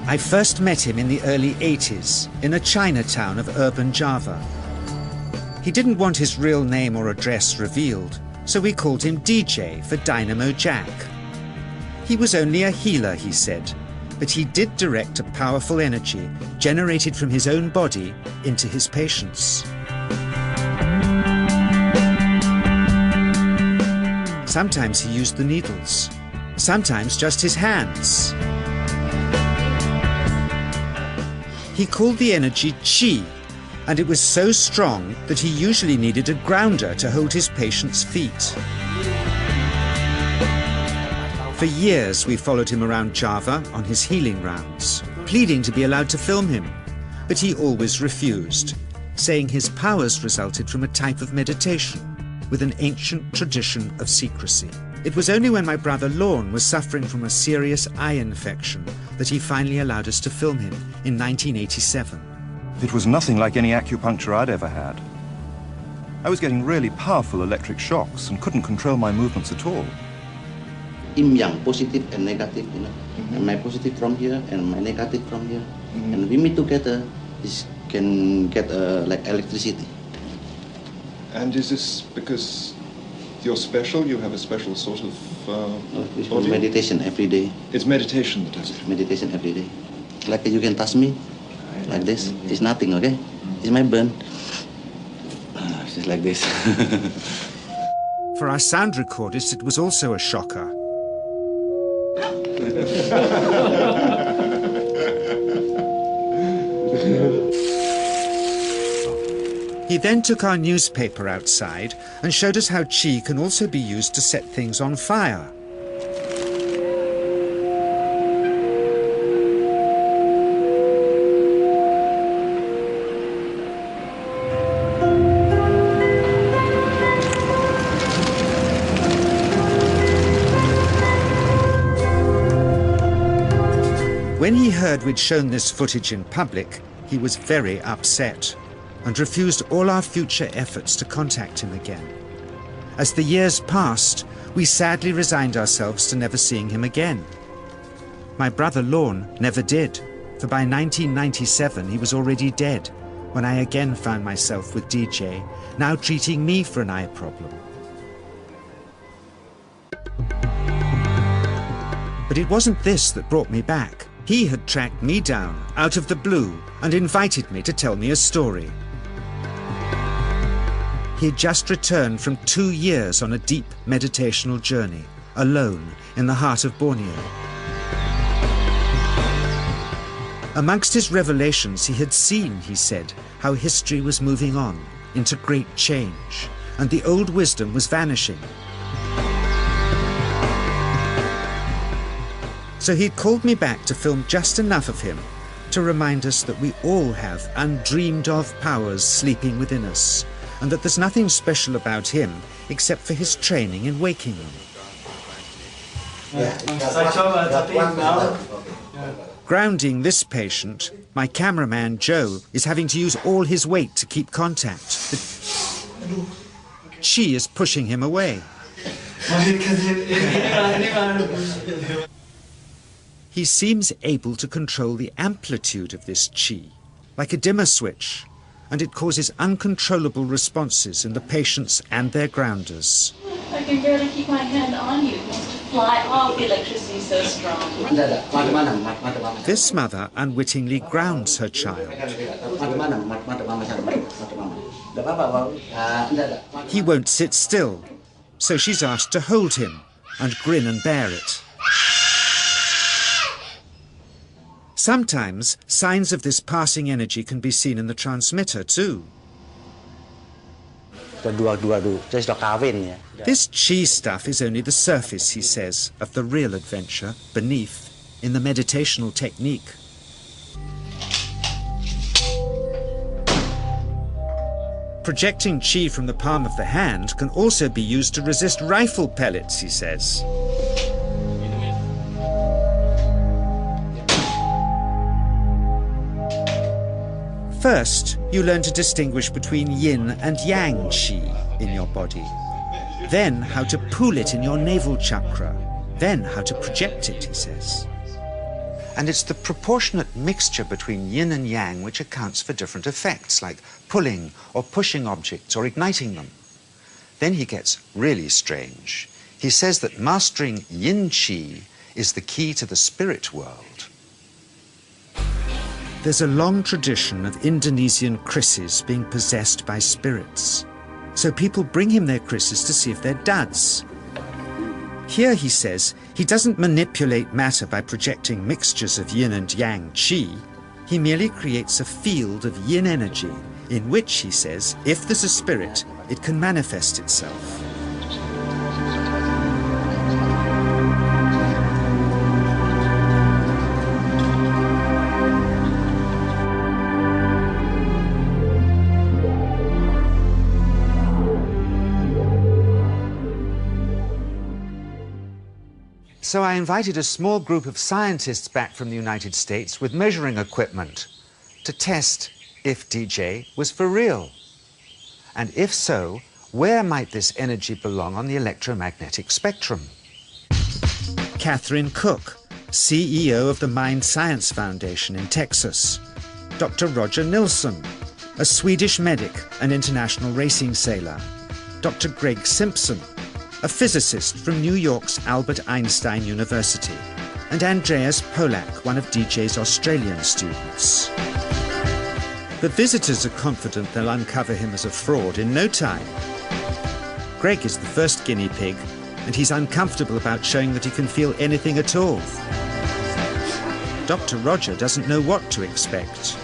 I first met him in the early 80s in a Chinatown of urban Java. He didn't want his real name or address revealed, so we called him DJ for Dynamo Jack. He was only a healer, he said, but he did direct a powerful energy generated from his own body into his patients. Sometimes he used the needles, sometimes just his hands. He called the energy Qi, and it was so strong that he usually needed a grounder to hold his patients' feet. For years we followed him around Java on his healing rounds, pleading to be allowed to film him, but he always refused, saying his powers resulted from a type of meditation with an ancient tradition of secrecy. It was only when my brother Lorne was suffering from a serious eye infection that he finally allowed us to film him in 1987. It was nothing like any acupuncture I'd ever had. I was getting really powerful electric shocks and couldn't control my movements at all. Yin yang, positive and negative, you know. And my positive from here and my negative from here. And we meet together, this can get like electricity. And is this because you're special? You have a special sort of It's for meditation every day. It's meditation that does it? Meditation every day. Like you can touch me, like this. It's nothing, okay? It's my burn. It's just like this. For our sound recordist, it was also a shocker. He then took our newspaper outside and showed us how Qi can also be used to set things on fire. When he heard we'd shown this footage in public, he was very upset and refused all our future efforts to contact him again. As the years passed, we sadly resigned ourselves to never seeing him again. My brother Lorne never did, for by 1997 he was already dead when I again found myself with DJ, now treating me for an eye problem. But it wasn't this that brought me back. He had tracked me down out of the blue and invited me to tell me a story. He had just returned from 2 years on a deep meditational journey, alone in the heart of Borneo. Amongst his revelations, he had seen, he said, how history was moving on into great change, and the old wisdom was vanishing. So he'd called me back to film just enough of him to remind us that we all have undreamed of powers sleeping within us, and that there's nothing special about him except for his training in waking them. Grounding this patient, my cameraman Joe is having to use all his weight to keep contact. Qi is pushing him away. He seems able to control the amplitude of this Qi, like a dimmer switch, and it causes uncontrollable responses in the patients and their grounders. I can barely keep my hand on you. It wants to fly off. The electricity is so strong. This mother unwittingly grounds her child. He won't sit still, so she's asked to hold him and grin and bear it. Sometimes signs of this passing energy can be seen in the transmitter too. This Qi stuff is only the surface, he says, of the real adventure beneath, in the meditational technique. Projecting Qi from the palm of the hand can also be used to resist rifle pellets, he says. First, you learn to distinguish between yin and yang Qi in your body. Then how to pool it in your navel chakra. Then how to project it, he says. And it's the proportionate mixture between yin and yang which accounts for different effects, like pulling or pushing objects or igniting them. Then he gets really strange. He says that mastering yin qi is the key to the spirit world. There's a long tradition of Indonesian krisis being possessed by spirits. So people bring him their krisis to see if they're duds. Here, he says, he doesn't manipulate matter by projecting mixtures of yin and yang qi. He merely creates a field of yin energy in which, he says, if there's a spirit, it can manifest itself. So I invited a small group of scientists back from the United States with measuring equipment to test if DJ was for real. And if so, where might this energy belong on the electromagnetic spectrum? Catherine Cook, CEO of the Mind Science Foundation in Texas. Dr. Roger Nilsson, a Swedish medic and international racing sailor. Dr. Greg Simpson, a physicist from New York's Albert Einstein University, and Andreas Polak, one of DJ's Australian students. The visitors are confident they'll uncover him as a fraud in no time. Greg is the first guinea pig, and he's uncomfortable about showing that he can feel anything at all. Dr. Roger doesn't know what to expect.